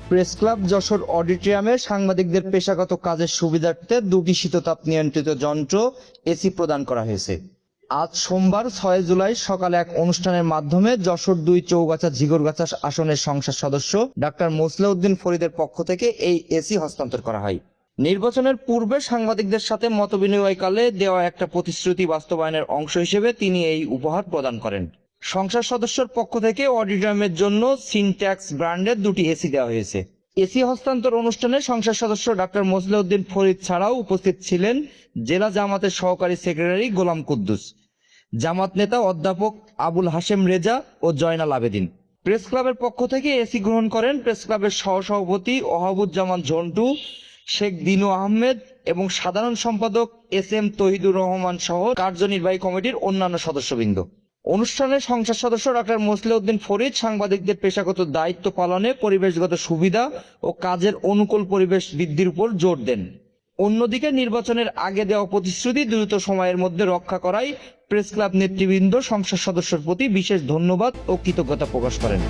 Press club Jessore অডিটোরিয়ামে সাংবাদিকদের পেশাগত কাজের সুবিধার্থে 2টি শীততাপ নিয়ন্ত্রিত যন্ত্র এসি প্রদান করা হয়েছে। আজ সোমবার 6 জুলাই সকালে এক অনুষ্ঠানের মাধ্যমে যশোর 2 চৌগাছা ঝিগরগাছা আসনের সংসদ সদস্য ডাক্তার মোসলেউদ্দিন ফরিদের পক্ষ থেকে এই এসি হস্তান্তর করা হয়। নির্বাচনের পূর্বে সাংবাদিকদের সাথে মতবিনিময়কালে দেওয়া একটা প্রতিশ্রুতি বাস্তবায়নের অংশ হিসেবে তিনি এই উপহার প্রদান করেন। সংসদ সদস্যর পক্ষ থেকে অডিটোরিয়ামের জন্য সিনট্যাক্স ব্র্যান্ডের 2টি এসি দেওয়া হয়েছে। এসি হস্তান্তর অনুষ্ঠানে সংসদ সদস্য ডাক্তার মোসলেউদ্দিন ফরিদ ছাড়াও উপস্থিত ছিলেন জেলা জামাতের সহকারী সেক্রেটারি গোলাম কুদ্দুস, জামাত নেতা অধ্যাপক আবুল হাশেম রেজা ও জয়নাল আবেদিন। প্রেস ক্লাবের পক্ষ থেকে এসি গ্রহণ করেন প্রেস ক্লাবের সহসভাপতি ওহাবুজ্জামান ঝন্টু, শেখ দিনু আহমেদ এবং সাধারণ সম্পাদক SM তহিদুর রহমান সহ কার্যনির্বাহী কমিটির অন্যান্য সদস্যবৃন্দ। অনুষ্ঠানে সংসদ সদস্য ডাক্তার মোসলেউদ্দিন ফরিদ সাংবাদিকদের পেশাগত দায়িত্ব পালনে পরিবেশগত সুবিধা ও কাজের অনুকূল পরিবেশ বৃদ্ধির উপর জোর দেন। অন্যদিকে নির্বাচনের আগে দেওয়া প্রতিশ্রুতি দ্রুত সময়ের মধ্যে রক্ষা করায় প্রেস ক্লাব নেতৃবৃন্দ সংসদ সদস্যের প্রতি বিশেষ ধন্যবাদ ও কৃতজ্ঞতা প্রকাশ করেন।